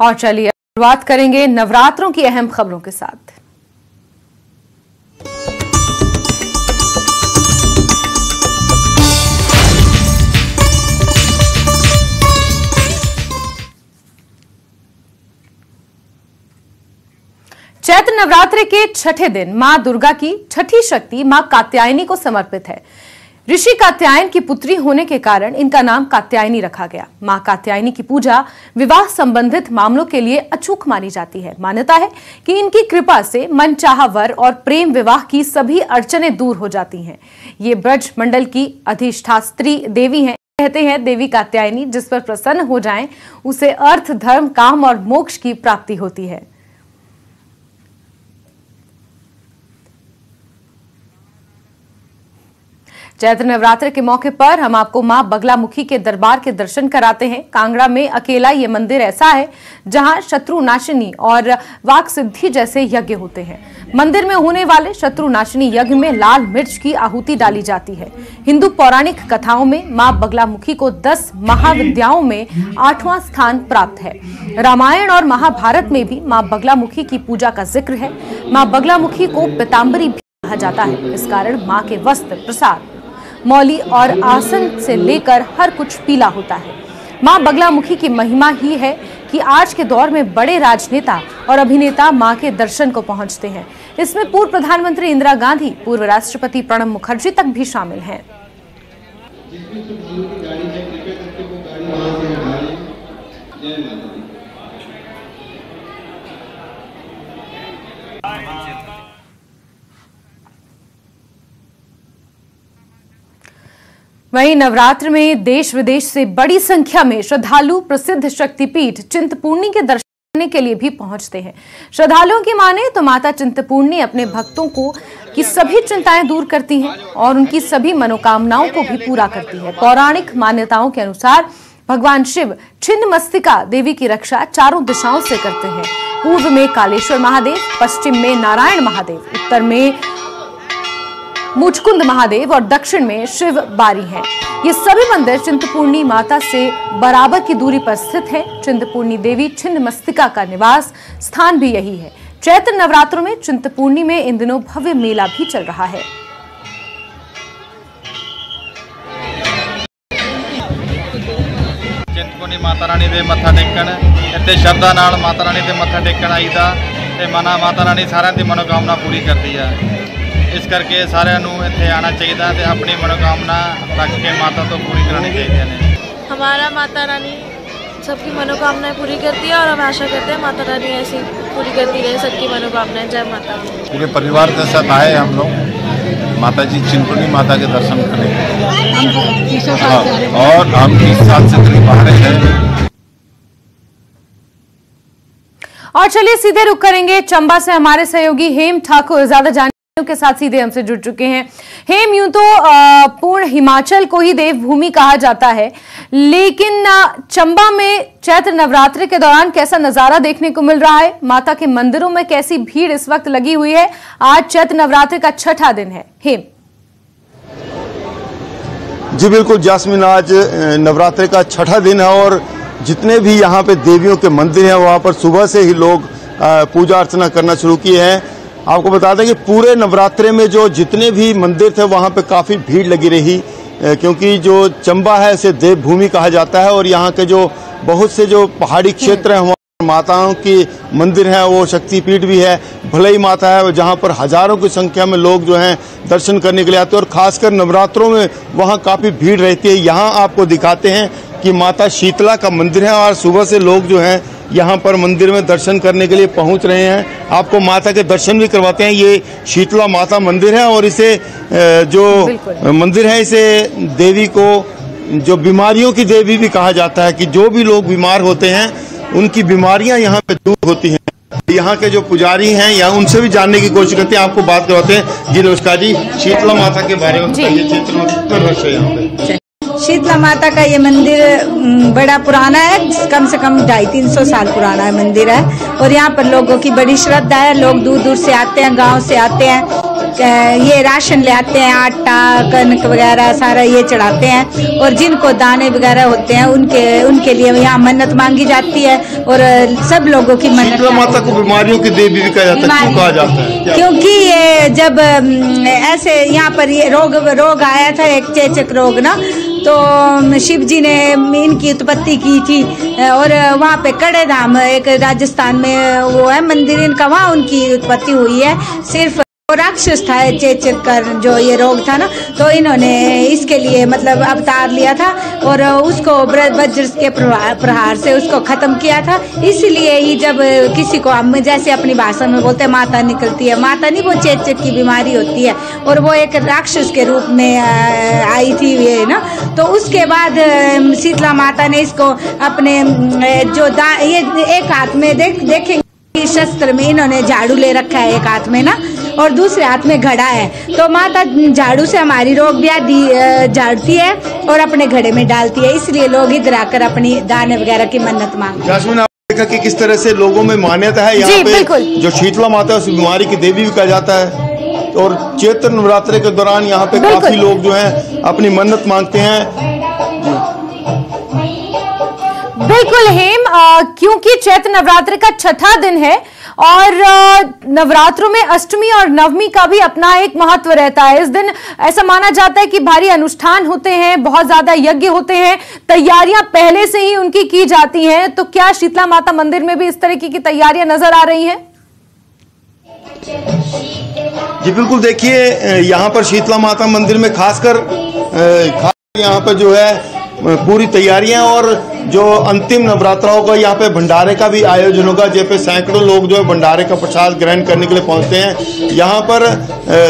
और चलिए शुरुआत करेंगे नवरात्रों की अहम खबरों के साथ। चैत्र नवरात्रि के छठे दिन मां दुर्गा की छठी शक्ति मां कात्यायनी को समर्पित है। ऋषि कात्यायन की पुत्री होने के कारण इनका नाम कात्यायनी रखा गया। मां कात्यायनी की पूजा विवाह संबंधित मामलों के लिए अचूक मानी जाती है। मान्यता है कि इनकी कृपा से मनचाहा वर और प्रेम विवाह की सभी अड़चनें दूर हो जाती हैं। ये ब्रज मंडल की अधिष्ठात्री देवी हैं। कहते हैं देवी कात्यायनी जिस पर प्रसन्न हो जाएं उसे अर्थ, धर्म, काम और मोक्ष की प्राप्ति होती है। चैत्र नवरात्र के मौके पर हम आपको मां बगलामुखी के दरबार के दर्शन कराते हैं। कांगड़ा में अकेला ये मंदिर ऐसा है जहां शत्रुनाशिनी और वाक सिद्धि जैसे यज्ञ होते हैं। मंदिर में होने वाले शत्रुनाशिनी यज्ञ में लाल मिर्च की आहुति डाली जाती है। हिंदू पौराणिक कथाओं में मां बगलामुखी को 10 महाविद्याओं में 8वां स्थान प्राप्त है। रामायण और महाभारत में भी मां बगलामुखी की पूजा का जिक्र है। मां बगलामुखी को पीताम्बरी भी कहा जाता है। इस कारण मां के वस्त्र, प्रसाद, मौली और आसन से लेकर हर कुछ पीला होता है। मां बगलामुखी की महिमा ही है कि आज के दौर में बड़े राजनेता और अभिनेता मां के दर्शन को पहुंचते हैं। इसमें पूर्व प्रधानमंत्री इंदिरा गांधी, पूर्व राष्ट्रपति प्रणब मुखर्जी तक भी शामिल हैं। वहीं नवरात्र में देश विदेश से बड़ी संख्या में श्रद्धालु प्रसिद्ध शक्तिपीठ चिंतपूर्णी के दर्शन करने के लिए भी पहुंचते हैं। श्रद्धालुओं की माने तो माता चिंतपूर्णी अपने भक्तों की सभी चिंताएं दूर करती हैं और उनकी सभी मनोकामनाओं को भी पूरा करती है। पौराणिक मान्यताओं के अनुसार भगवान शिव छिन्नमस्तिका देवी की रक्षा चारों दिशाओं से करते हैं। पूर्व में कालेश्वर महादेव, पश्चिम में नारायण महादेव, उत्तर में मुचकुंद महादेव और दक्षिण में शिव बारी हैं। ये सभी मंदिर चिंतपूर्णी माता से बराबर की दूरी पर स्थित हैं। चिंतपूर्णी देवी छिन्नमस्तिका का निवास स्थान भी यही है। चैत्र नवरात्रों में चिंतपूर्णी में इन दिनों भव्य मेला भी चल रहा है। चिंतपूर्णी माता रानी दे मत्था टेकण इत्थे श्रद्धा नाल माता रानी दे मत्था टेकण आईदा ते मना माता रानी सारिਆਂ ਦੀ मनोकामना पूरी करती है। इस करके सारिਆਂ ਨੂੰ ਇੱਥੇ आना चाहिए ਤੇ अपनी मनोकामना रख के माता तो पूरी करानी चाहिए ने। हमारा माता रानी सबकी मनोकामनाएं पूरी करती है और हम आशा करते हैं माता रानी ऐसी पूरी करती रहे सबकी मनोकामनाएं। जय माता दी। पूरे परिवार के साथ आए हम लोग माता जी चिंतपूर्णी माता के दर्शन करने और हम 30 साल से करीब आ रहे हैं। और चलिए सीधे रुक करेंगे चंबा से। हमारे सहयोगी हेम ठाकुर ज्यादा जानकारी के साथ सीधे हमसे जुड़ चुके हैं। हेम, यूं तो पूर्ण हिमाचल को ही देवभूमि कहा जाता है, लेकिन चंबा में चैत्र नवरात्रि के दौरान कैसा नजारा देखने को मिल रहा है? माता के मंदिरों में कैसी भीड़ इस वक्त लगी हुई है? आज चैत्र नवरात्रि का छठा दिन है। हेम जी बिल्कुल जास्मिन, आज नवरात्रि का छठा दिन है और जितने भी यहाँ पे देवियों के मंदिर हैं वहाँ पर सुबह से ही लोग पूजा अर्चना करना शुरू किए हैं। आपको बता दें कि पूरे नवरात्रे में जो जितने भी मंदिर थे वहाँ पे काफ़ी भीड़ लगी रही, क्योंकि जो चंबा है इसे देवभूमि कहा जाता है और यहाँ के जो बहुत से जो पहाड़ी क्षेत्र हैं वहाँ माताओं की मंदिर है, वो शक्तिपीठ भी है, भलई माता है, जहाँ पर हजारों की संख्या में लोग जो हैं दर्शन करने के लिए आते हैं और खासकर नवरात्रों में वहाँ काफ़ी भीड़ रहती है। यहाँ आपको दिखाते हैं कि माता शीतला का मंदिर है और सुबह से लोग जो हैं यहाँ पर मंदिर में दर्शन करने के लिए पहुँच रहे हैं। आपको माता के दर्शन भी करवाते हैं। ये शीतला माता मंदिर है और इसे जो मंदिर है इसे देवी को जो बीमारियों की देवी भी कहा जाता है कि जो भी लोग बीमार होते हैं उनकी बीमारियां यहाँ पे दूर होती हैं। यहाँ के जो पुजारी हैं या उनसे भी जानने की कोशिश करते हैं, आपको बात करवाते हैं। जी नमस्कार जी, शीतला माता के बारे में बताइए। शीतला माता कितना रश है यहाँ पे? शीतला माता का ये मंदिर बड़ा पुराना है, कम से कम 250-300 साल पुराना मंदिर है। और यहाँ पर लोगों की बड़ी श्रद्धा है, लोग दूर दूर से आते हैं, गांव से आते हैं, ये राशन ले आते हैं, आटा कनक वगैरह सारा ये चढ़ाते हैं। और जिनको दाने वगैरह होते हैं उनके लिए यहाँ मन्नत मांगी जाती है। और सब लोगों की मन्नत। शीतला माता को बीमारियों की देवी भी कहा जाता है, क्यों कहा जाता है? क्योंकि ये जब ऐसे यहाँ पर ये रोग आया था, एक चेचक रोग ना, तो शिव जी ने इनकी उत्पत्ति की थी। और वहाँ पे कड़े धाम एक राजस्थान में वो है मंदिर इनका, वहाँ उनकी उत्पत्ति हुई है। सिर्फ राक्षस था चेचक का जो ये रोग था ना, तो इन्होंने इसके लिए मतलब अवतार लिया था और उसको वज्र के प्रहार से उसको खत्म किया था। इसलिए ही जब किसी को हम जैसे अपनी भाषा में बोलते हैं माता निकलती है, माता नहीं, वो चेचक की बीमारी होती है और वो एक राक्षस के रूप में आई थी ये ना। तो उसके बाद शीतला माता ने इसको अपने जो ये एक हाथ में देखेंगे शस्त्र में इन्होंने झाड़ू ले रखा है एक हाथ में ना, और दूसरे हाथ में घड़ा है। तो माता झाड़ू से हमारी रोग व्याधि झाड़ती है और अपने घड़े में डालती है, इसलिए लोग इधर आकर अपनी दाने वगैरह की मन्नत मांगते हैं। जासमीन, आपने देखा कि किस तरह से लोगों में मान्यता है यहाँ पे जो शीतला माता है उस बीमारी की देवी भी कहा जाता है। और चैत्र नवरात्रि के दौरान यहाँ पे काफी लोग जो है अपनी मन्नत मांगते हैं। बिल्कुल हेम, क्योंकि चैत्र नवरात्रि का छठा दिन है और नवरात्रों में अष्टमी और नवमी का भी अपना एक महत्व रहता है। इस दिन ऐसा माना जाता है कि भारी अनुष्ठान होते हैं, बहुत ज्यादा यज्ञ होते हैं, तैयारियां पहले से ही उनकी की जाती हैं। तो क्या शीतला माता मंदिर में भी इस तरह की तैयारियां नजर आ रही हैं? जी बिल्कुल, देखिए यहाँ पर शीतला माता मंदिर में खासकर यहाँ पर जो है पूरी तैयारियां और जो अंतिम नवरात्रा होगा यहाँ पे भंडारे का भी आयोजन होगा, जहाँ पे सैकड़ों लोग जो है भंडारे का प्रसाद ग्रहण करने के लिए पहुंचते हैं। यहाँ पर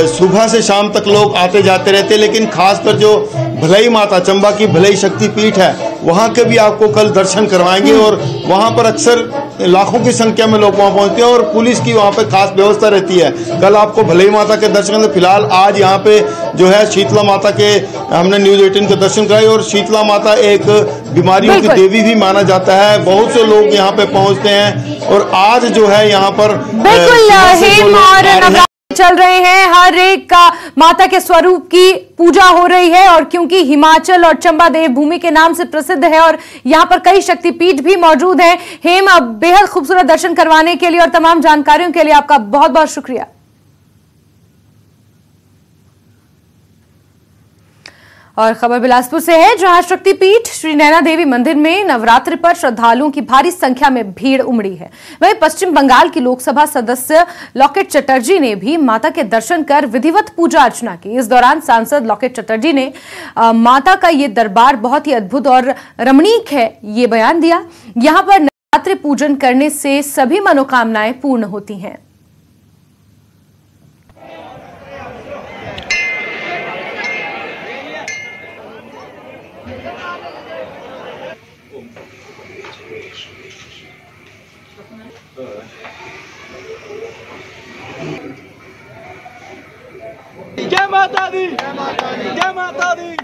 सुबह से शाम तक लोग आते जाते रहते हैं, लेकिन खासकर जो भलई माता चंबा की भलई शक्ति पीठ है वहाँ के भी आपको कल दर्शन करवाएंगे। और वहाँ पर अक्सर लाखों की संख्या में लोग वहाँ पहुँचते हैं और पुलिस की वहाँ पे खास व्यवस्था रहती है। कल आपको भलई माता के दर्शन, फिलहाल आज यहाँ पे जो है शीतला माता के हमने न्यूज़ 18 के दर्शन कराए। और शीतला माता एक बीमारियों की देवी भी माना जाता है, बहुत से लोग यहाँ पे पहुँचते हैं। और आज जो है यहाँ पर बिल्कुल चल रहे हैं, हर एक का माता के स्वरूप की पूजा हो रही है। और क्योंकि हिमाचल और चंबा देवभूमि के नाम से प्रसिद्ध है और यहाँ पर कई शक्तिपीठ भी मौजूद हैं। हेम, बेहद खूबसूरत दर्शन करवाने के लिए और तमाम जानकारियों के लिए आपका बहुत बहुत शुक्रिया। और खबर बिलासपुर से है, जहां शक्तिपीठ श्री नैना देवी मंदिर में नवरात्रि पर श्रद्धालुओं की भारी संख्या में भीड़ उमड़ी है। वहीं पश्चिम बंगाल की लोकसभा सदस्य लॉकेट चटर्जी ने भी माता के दर्शन कर विधिवत पूजा अर्चना की। इस दौरान सांसद लॉकेट चटर्जी ने माता का ये दरबार बहुत ही अद्भुत और रमणीक है, ये बयान दिया। यहाँ पर नवरात्रि पूजन करने से सभी मनोकामनाएं पूर्ण होती हैं। जय माता दी, जय माता दी।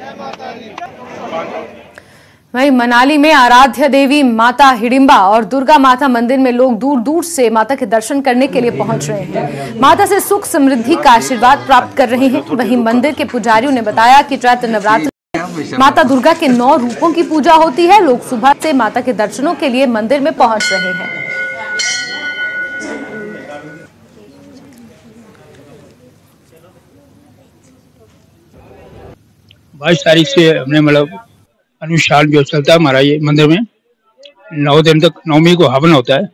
वहीं मनाली में आराध्य देवी माता हिडिंबा और दुर्गा माता मंदिर में लोग दूर दूर से माता के दर्शन करने के लिए पहुंच रहे हैं, माता से सुख समृद्धि का आशीर्वाद प्राप्त कर रहे हैं। वहीं मंदिर के पुजारियों ने बताया कि चैत्र नवरात्र माता दुर्गा के 9 रूपों की पूजा होती है। लोग सुबह से माता के दर्शनों के लिए मंदिर में पहुंच रहे हैं। 22 तारीख से हमने मतलब अनुष्ठान जो चलता है हमारा ये मंदिर में 9 दिन तक। 9वीं को हवन होता है,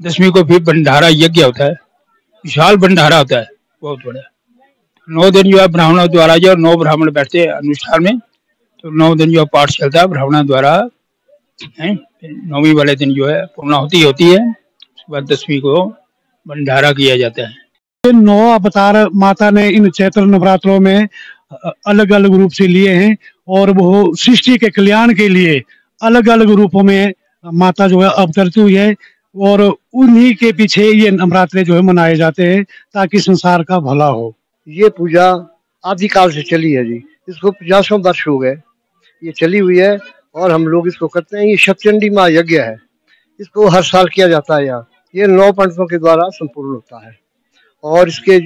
10वीं को फिर भंडारा यज्ञ होता है, विशाल भंडारा होता है बहुत बड़ा। 9 दिन जो है ब्राह्मणों द्वारा जो 9 ब्राह्मण बैठते हैं अनुष्ठान में, तो 9 दिन जो पाठ चलता है ब्राह्मणों द्वारा। 9वीं वाले दिन जो है पूर्णाहुति होती है, उसके बाद 10वीं को भंडारा किया जाता है। 9 अवतार माता ने इन चैत्र नवरात्रों में अलग अलग रूप से लिए हैं और वो सृष्टि के कल्याण के लिए अलग अलग रूपों में माता जो है अवतरती हुई है। और उन्हीं के पीछे ये नवरात्रे जो है मनाए जाते हैं ताकि संसार का भला हो। ये पूजा आदिकाल से चली है जी, इसको 50 वर्ष हो गए। ये चली हुई है और हम लोग इसको करते हैं। ये शतचंडी माँ यज्ञ है, इसको हर साल किया जाता है यहाँ। ये 9 पंडितों के द्वारा संपूर्ण होता है और इसके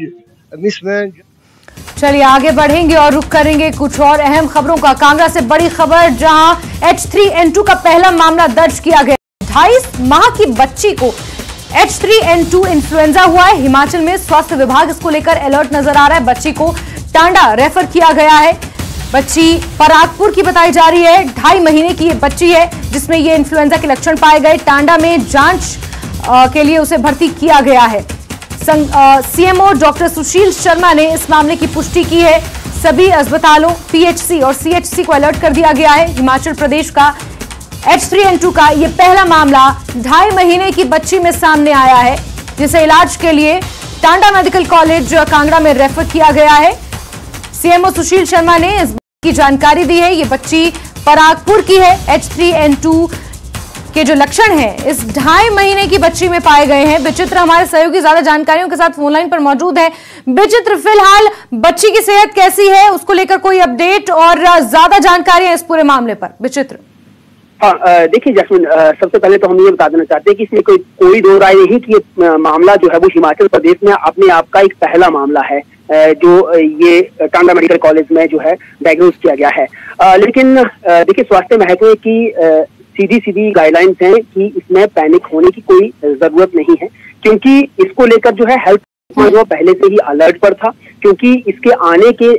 इसमें चलिए आगे बढ़ेंगे और रुख करेंगे कुछ और अहम खबरों का। कांगड़ा से बड़ी खबर, जहां H3N2 का पहला मामला दर्ज किया गया। 22 माह की बच्ची को H3N2 इन्फ्लुएंजा हुआ है। हिमाचल में स्वास्थ्य विभाग इसको लेकर अलर्ट नजर आ रहा है। बच्ची को टांडा रेफर किया गया है। बच्ची परागपुर की बताई जा रही है। 2.5 महीने की ये बच्ची है जिसमें ये इन्फ्लुएंजा के लक्षण पाए गए। टांडा में जांच के लिए उसे भर्ती किया गया है। सीएमओ डॉक्टर सुशील शर्मा ने इस मामले की पुष्टि की है। सभी अस्पतालों, पीएचसी और सीएचसी को अलर्ट कर दिया गया है। हिमाचल प्रदेश का H3N2 का ये पहला मामला 2.5 महीने की बच्ची में सामने आया है, जिसे इलाज के लिए टांडा मेडिकल कॉलेज कांगड़ा में रेफर किया गया है। सीएमओ सुशील शर्मा ने इस बात की जानकारी दी है। ये बच्ची परागपुर की है। H3N2 के जो लक्षण हैं इस 2.5 महीने की बच्ची में पाए गए हैं। विचित्र हमारे सहयोगी ज्यादा जानकारियों के साथ फोनलाइन पर मौजूद है। विचित्र, फिलहाल बच्ची की सेहत कैसी है, उसको लेकर कोई अपडेट और ज्यादा जानकारियां इस पूरे मामले पर? विचित्र। हाँ, देखिए जैस्मिन, सबसे पहले तो हम ये बता देना चाहते हैं कि इसमें कोई दो राय नहीं कि ये मामला जो है वो हिमाचल प्रदेश में अपने आप का एक पहला मामला है जो ये टांडा मेडिकल कॉलेज में जो है डायग्नोज किया गया है। लेकिन देखिए, स्वास्थ्य महकमे की सीधी गाइडलाइंस हैं कि इसमें पैनिक होने की कोई जरूरत नहीं है, क्योंकि इसको लेकर जो है हेल्थ जो पहले से ही अलर्ट पर था, क्योंकि इसके आने के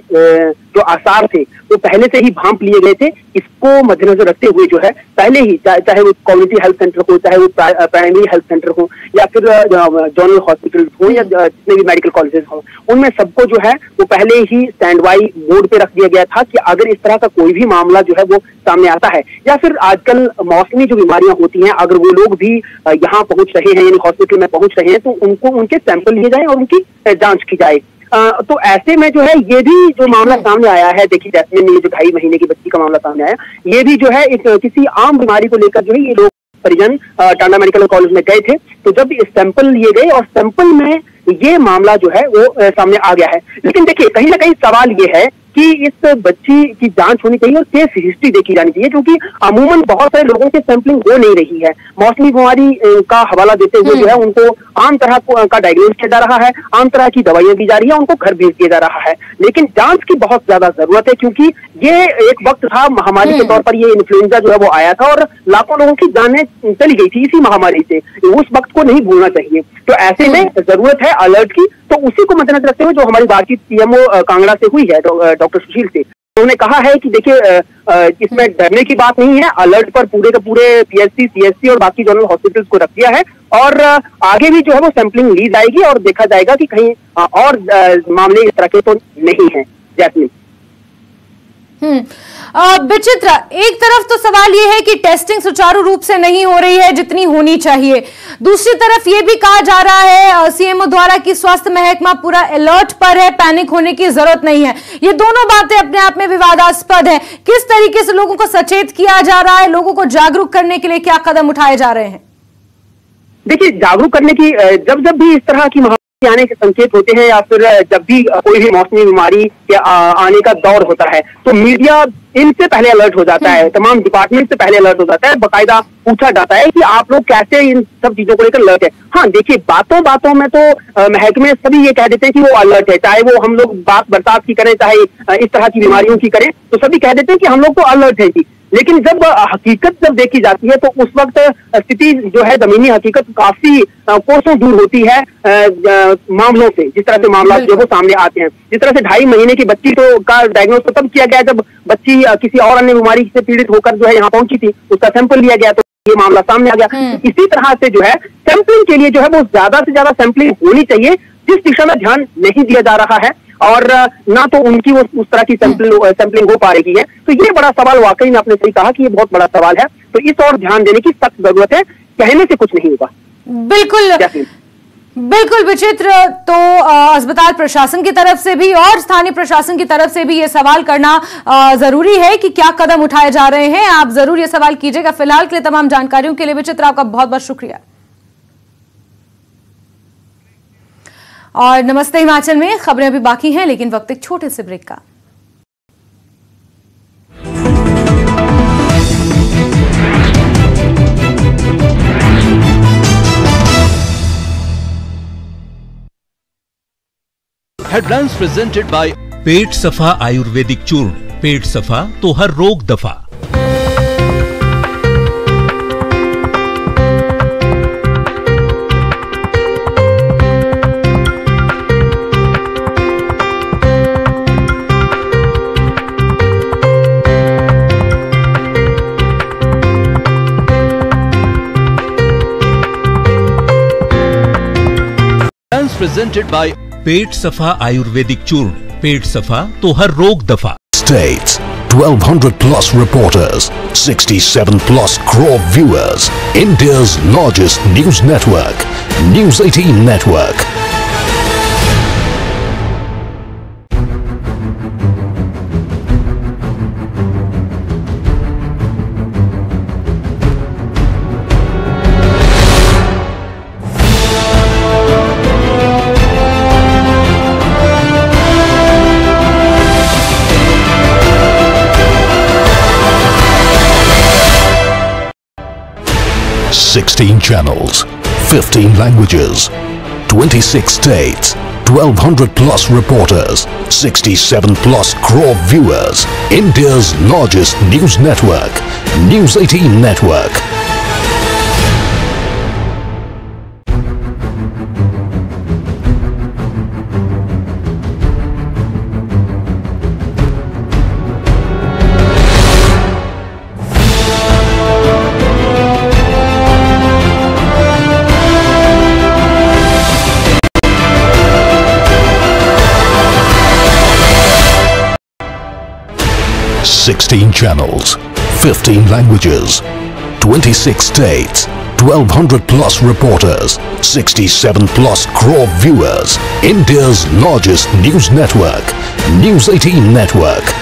जो आसार थे वो पहले से ही भांप लिए गए थे। इसको मद्देनजर रखते हुए जो है पहले ही चाहे वो कम्युनिटी हेल्थ सेंटर हो, चाहे वो प्राइमरी हेल्थ सेंटर हो, या फिर जनरल हॉस्पिटल हो, या जितने भी मेडिकल कॉलेजेस हो, उनमें सबको जो है वो पहले ही स्टैंड बाई मोड पे रख दिया गया था कि अगर इस तरह का कोई भी मामला जो है वो सामने आता है, या फिर आजकल मौसमी जो बीमारियां होती हैं, अगर वो लोग भी यहाँ पहुंच रहे हैं, यानी हॉस्पिटल में पहुंच रहे हैं, तो उनको उनके सैंपल लिए जाए और उनकी जांच की जाए। तो ऐसे में जो है ये भी जो मामला सामने आया है, देखिए जैस्मिन में ये जो 2.5 महीने की बच्ची का मामला सामने आया, ये भी जो है एक किसी आम बीमारी को लेकर जो है ये लोग परिजन टांडा मेडिकल कॉलेज में गए थे। तो जब सैंपल लिए गए और सैंपल में ये मामला जो है वो सामने आ गया है। लेकिन देखिए, कहीं ना कहीं सवाल ये है कि इस बच्ची की जांच होनी चाहिए और केस हिस्ट्री देखी जानी चाहिए, क्योंकि अमूमन बहुत सारे लोगों की सैंपलिंग हो नहीं रही है। मौसमी बीमारी का हवाला देते हुए जो है उनको आम तरह का डायग्नोज किया जा रहा है, आम तरह की दवाइयां दी जा रही है, उनको घर भेज दिया जा रहा है। लेकिन जांच की बहुत ज्यादा जरूरत है, क्योंकि ये एक वक्त था महामारी के तौर पर, ये इन्फ्लुएंजा जो है वो आया था और लाखों लोगों की जानें चली गई थी इसी महामारी से। उस वक्त को नहीं भूलना चाहिए। तो ऐसे में जरूरत है अलर्ट की। तो उसी को मद्देनजर रखते हुए जो हमारी बातचीत सीएमओ कांगड़ा से हुई है डॉक्टर सुशील से, उन्होंने कहा है कि देखिए इसमें डरने की बात नहीं है। अलर्ट पर पूरे के पूरे पीएचसी, सीएचसी और बाकी जनरल हॉस्पिटल्स को रख दिया है और आगे भी जो है वो सैंपलिंग ली जाएगी और देखा जाएगा कि कहीं और मामले इस तरह के तो नहीं है। जैस्मिन, विचित्र, एक तरफ तो सवाल यह है कि टेस्टिंग सुचारू रूप से नहीं हो रही है जितनी होनी चाहिए। दूसरी तरफ यह भी कहा जा रहा है सीएमओ द्वारा कि स्वास्थ्य महकमा पूरा अलर्ट पर है, पैनिक होने की जरूरत नहीं है। ये दोनों बातें अपने आप में विवादास्पद है। किस तरीके से लोगों को सचेत किया जा रहा है, लोगों को जागरूक करने के लिए क्या कदम उठाए जा रहे हैं? देखिए, जागरूक करने की जब भी इस तरह की आने के संकेत होते हैं, या फिर जब भी कोई भी मौसमी बीमारी के आने का दौर होता है, तो मीडिया इनसे पहले अलर्ट हो जाता है, तमाम डिपार्टमेंट से पहले अलर्ट हो जाता है, बकायदा पूछा जाता है कि आप लोग कैसे इन सब चीजों को लेकर अलर्ट है। हाँ, देखिए, बातों में तो महकमे सभी ये कह देते हैं कि वो अलर्ट है, चाहे वो हम लोग बात बरसात की करें, चाहे इस तरह की बीमारियों की करें, तो सभी कह देते हैं कि हम लोग तो अलर्ट है जी। लेकिन जब हकीकत जब देखी जाती है तो उस वक्त स्थिति जो है, जमीनी हकीकत काफी कोसों दूर होती है मामलों से, जिस तरह से मामला जो वो सामने आते हैं। जिस तरह से 2.5 महीने की बच्ची का डायग्नोस तो तब किया गया जब बच्ची किसी और अन्य बीमारी से पीड़ित होकर जो है यहाँ पहुंची थी, उसका सैंपल लिया गया तो ये मामला सामने आ गया। इसी तरह से जो है सैंपलिंग के लिए जो है वो ज्यादा से ज्यादा सैंपलिंग होनी चाहिए, जिस दिशा में ध्यान नहीं दिया जा रहा है और ना तो उनकी उस तरह की सैंपलिंग हो पा रही है। तो ये बड़ा सवाल, वाकई में आपने सही कहा कि ये बहुत बड़ा सवाल है। तो इस और ध्यान देने की सख्त जरूरत है, कहने से कुछ नहीं होगा। बिल्कुल विचित्र। तो अस्पताल प्रशासन की तरफ से भी और स्थानीय प्रशासन की तरफ से भी ये सवाल करना जरूरी है कि क्या कदम उठाए जा रहे हैं। आप जरूर ये सवाल कीजिएगा। फिलहाल के लिए तमाम जानकारियों के लिए विचित्र आपका बहुत बहुत शुक्रिया। और नमस्ते हिमाचल में खबरें अभी बाकी हैं, लेकिन वक्त एक छोटे से ब्रेक का। हेडलाइंस प्रेजेंटेड बाय पेट सफा आयुर्वेदिक चूर्ण, पेट सफा तो हर रोग दफा। प्रेजेंटेड बाय पेट सफा आयुर्वेदिक चूर्ण, पेट सफा तो हर रोग दफा। States 1200 plus reporters, 67 plus crore viewers, India's largest news network, News 18 Network. Sixteen channels, 15 languages, 26 states, 1200 plus reporters, 67 plus crore viewers, India's largest news network, News 18 Network. Sixteen channels, 15 languages, 26 states, 1200 plus reporters, 67 plus crore viewers, India's largest news network, News 18 Network.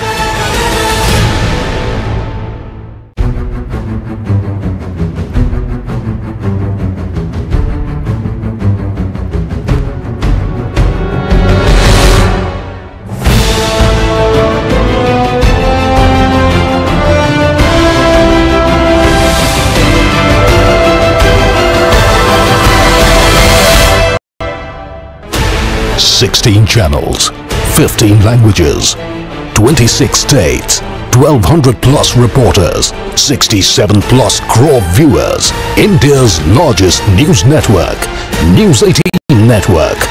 Sixteen channels, 15 languages, 26 states, 1200 plus reporters, 67 plus crore viewers, India's largest news network, News 18 Network.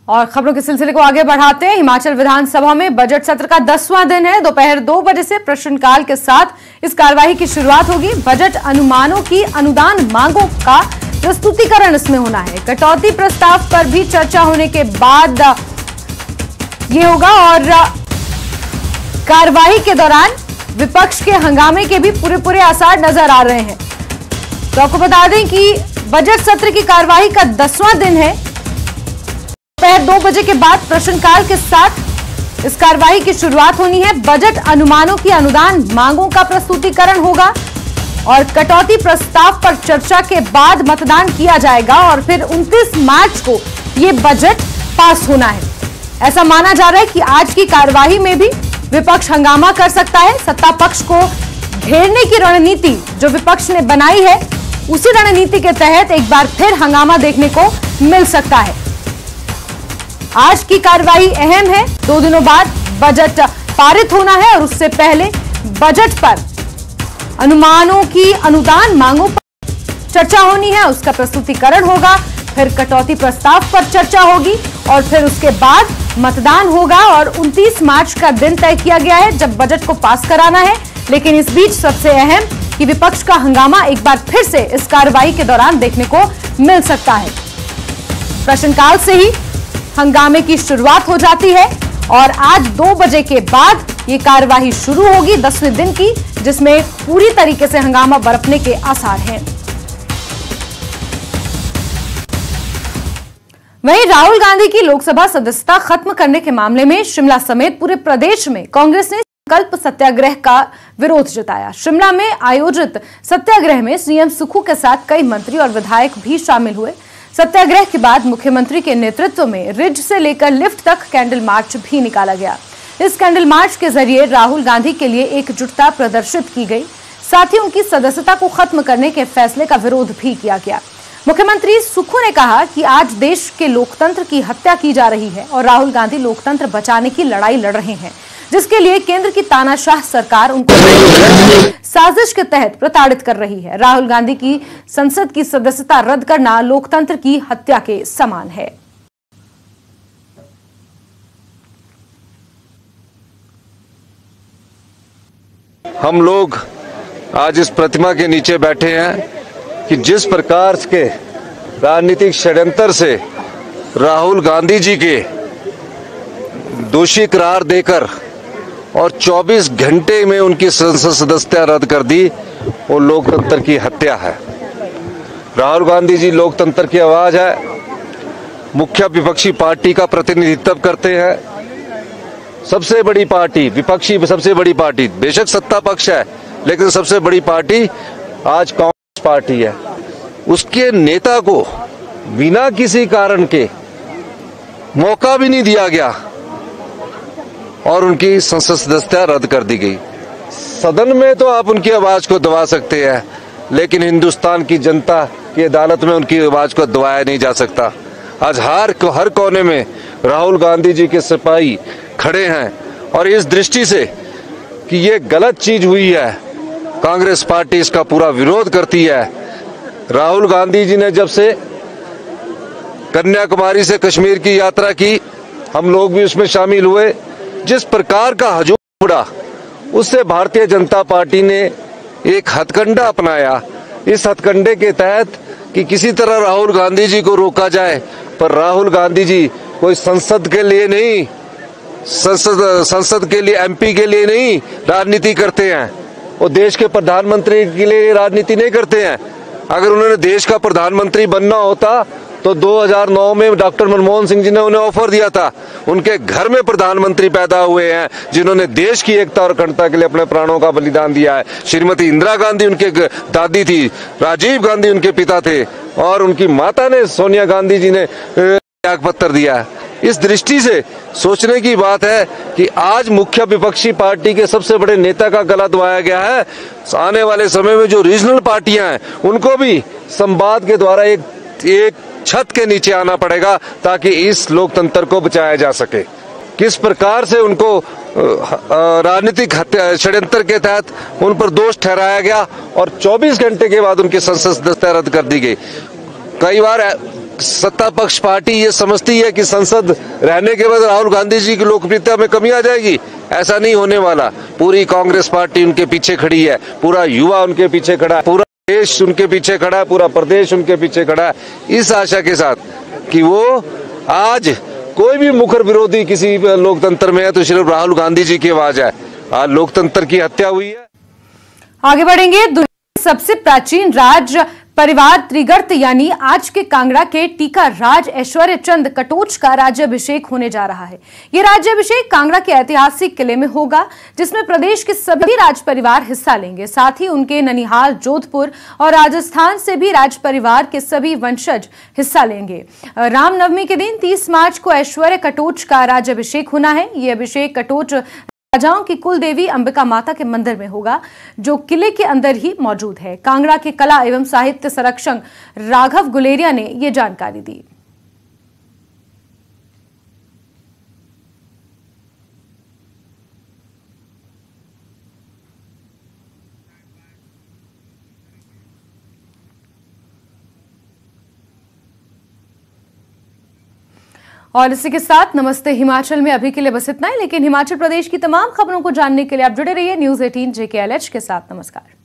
और खबरों के सिलसिले को आगे बढ़ाते हैं। हिमाचल विधानसभा में budget सत्र का 10वां दिन है। दोपहर 2 बजे से प्रश्नकाल के साथ इस कार्यवाही की शुरुआत होगी। बजट अनुमानों की अनुदान मांगों का प्रस्तुतिकरण इसमें होना है। कटौती प्रस्ताव पर भी चर्चा होने के बाद ये होगा और कार्यवाही के दौरान विपक्ष के हंगामे के भी पूरे आसार नजर आ रहे हैं। तो आपको बता दें कि बजट सत्र की कार्यवाही का 10वां दिन है। दोपहर 2 बजे के बाद प्रश्नकाल के साथ इस कार्यवाही की शुरुआत होनी है। बजट अनुमानों की अनुदान मांगों का प्रस्तुतिकरण होगा और कटौती प्रस्ताव पर चर्चा के बाद मतदान किया जाएगा और फिर 29 मार्च को यह बजट पास होना है। ऐसा माना जा रहा है कि आज की कार्यवाही में भी विपक्ष हंगामा कर सकता है। सत्ता पक्ष को घेरने की रणनीति जो विपक्ष ने बनाई है, उसी रणनीति के तहत एक बार फिर हंगामा देखने को मिल सकता है। आज की कार्यवाही अहम है। 2 दिनों बाद बजट पारित होना है और उससे पहले बजट पर अनुमानों की अनुदान मांगों पर चर्चा होनी है, उसका प्रस्तुतिकरण होगा, फिर कटौती प्रस्ताव पर चर्चा होगी और फिर उसके बाद मतदान होगा और 29 मार्च का दिन तय किया गया है जब बजट को पास कराना है। लेकिन इस बीच सबसे अहम कि विपक्ष का हंगामा एक बार फिर से इस कार्रवाई के दौरान देखने को मिल सकता है। प्रश्नकाल से ही हंगामे की शुरुआत हो जाती है और आज 2 बजे के बाद ये कार्यवाही शुरू होगी 10वें दिन की, जिसमें पूरी तरीके से हंगामा बरपने के आसार हैं। वहीं राहुल गांधी की लोकसभा सदस्यता खत्म करने के मामले में शिमला समेत पूरे प्रदेश में कांग्रेस ने संकल्प सत्याग्रह का विरोध जताया। शिमला में आयोजित सत्याग्रह में सीएम सुक्खू के साथ कई मंत्री और विधायक भी शामिल हुए। सत्याग्रह के बाद मुख्यमंत्री के नेतृत्व में रिज से लेकर लिफ्ट तक कैंडल मार्च भी निकाला गया। इस कैंडल मार्च के जरिए राहुल गांधी के लिए एकजुटता प्रदर्शित की गई, साथ ही उनकी सदस्यता को खत्म करने के फैसले का विरोध भी किया गया। मुख्यमंत्री सुक्खू ने कहा कि आज देश के लोकतंत्र की हत्या की जा रही है और राहुल गांधी लोकतंत्र बचाने की लड़ाई लड़ रहे हैं, जिसके लिए केंद्र की तानाशाह सरकार उनको साजिश के तहत प्रताड़ित कर रही है। राहुल गांधी की संसद की सदस्यता रद्द करना लोकतंत्र की हत्या के समान है। हम लोग आज इस प्रतिमा के नीचे बैठे हैं कि जिस प्रकार के राजनीतिक षड्यंत्र से राहुल गांधी जी के दोषी करार देकर और 24 घंटे में उनकी संसद सदस्यता रद्द कर दी, वो लोकतंत्र की हत्या है। राहुल गांधी जी लोकतंत्र की आवाज है, मुख्य विपक्षी पार्टी का प्रतिनिधित्व करते हैं। सबसे बड़ी पार्टी, विपक्षी सबसे बड़ी पार्टी, बेशक सत्ता पक्ष है लेकिन सबसे बड़ी पार्टी आज कांग्रेस पार्टी है। उसके नेता को बिना किसी कारण के मौका भी नहीं दिया गया और उनकी संसद सदस्यता रद्द कर दी गई। सदन में तो आप उनकी आवाज को दबा सकते हैं, लेकिन हिंदुस्तान की जनता की अदालत में उनकी आवाज को दबाया नहीं जा सकता। आज हर कोने में राहुल गांधी जी के सिपाही खड़े हैं और इस दृष्टि से कि ये गलत चीज हुई है, कांग्रेस पार्टी इसका पूरा विरोध करती है। राहुल गांधी जी ने जब से कन्याकुमारी से कश्मीर की यात्रा की, हम लोग भी उसमें शामिल हुए। जिस प्रकार का हजूम उड़ा, उससे भारतीय जनता पार्टी ने एक हथकंडा अपनाया। इस हथकंडे के तहत कि किसी तरह राहुल गांधी जी को रोका जाए, पर राहुल गांधी जी कोई संसद के लिए नहीं, संसद के लिए, एमपी के लिए नहीं राजनीति करते हैं। वो देश के प्रधानमंत्री के लिए राजनीति नहीं करते हैं। अगर उन्होंने देश का प्रधानमंत्री बनना होता तो 2009 में डॉक्टर मनमोहन सिंह जी ने उन्हें ऑफर दिया था। उनके घर में प्रधानमंत्री पैदा हुए हैं जिन्होंने देश की एकता और अखंडता के लिए अपने प्राणों का बलिदान दिया है। श्रीमती इंदिरा गांधी उनके दादी थी, राजीव गांधी उनके पिता थे और उनकी माता ने, सोनिया गांधी जी ने त्याग पत्र दिया है। इस दृष्टि से सोचने की बात है कि आज मुख्य विपक्षी पार्टी के सबसे बड़े नेता का गला दबाया गया है। आने वाले समय में जो रीजनल पार्टियां हैं उनको भी संवाद के द्वारा एक छत के नीचे आना पड़ेगा ताकि इस लोकतंत्र को बचाया जा सके। किस प्रकार से उनको राजनीतिक षड्यंत्र के तहत उन पर दोष ठहराया गया और 24 घंटे के बाद उनकी संसद सदस्यता रद्द कर दी गई। कई बार सत्ता पक्ष पार्टी ये समझती है कि संसद रहने के बाद राहुल गांधी जी की लोकप्रियता में कमी आ जाएगी। ऐसा नहीं होने वाला। पूरी कांग्रेस पार्टी उनके पीछे खड़ी है, पूरा युवा उनके पीछे खड़ा है, पूरा देश उनके पीछे खड़ा है, पूरा प्रदेश उनके पीछे खड़ा है, इस आशा के साथ कि वो आज कोई भी मुखर विरोधी किसी लोकतंत्र में है तो सिर्फ राहुल गांधी जी की आवाज है। आज लोकतंत्र की हत्या हुई है। आगे बढ़ेंगे। दुनिया के सबसे प्राचीन राज परिवार त्रिगर्त यानी आज के कांगड़ा के टीका राज ऐश्वर्य चंद कटोच का राज्याभिषेक होने जा रहा है। यह राज्याभिषेक कांगड़ा के ऐतिहासिक किले में होगा, जिसमें प्रदेश के सभी राज परिवार हिस्सा लेंगे। साथ ही उनके ननिहाल, जोधपुर और राजस्थान से भी राज परिवार के सभी वंशज हिस्सा लेंगे। रामनवमी के दिन 30 मार्च को ऐश्वर्य कटोच का राज्याभिषेक होना है। यह अभिषेक कटोच राजाओं की कुल देवी अंबिका माता के मंदिर में होगा, जो किले के अंदर ही मौजूद है। कांगड़ा के कला एवं साहित्य संरक्षक राघव गुलेरिया ने यह जानकारी दी। और इसी के साथ नमस्ते हिमाचल में अभी के लिए बस इतना ही, लेकिन हिमाचल प्रदेश की तमाम खबरों को जानने के लिए आप जुड़े रहिए न्यूज़ 18 JKLH के साथ। नमस्कार।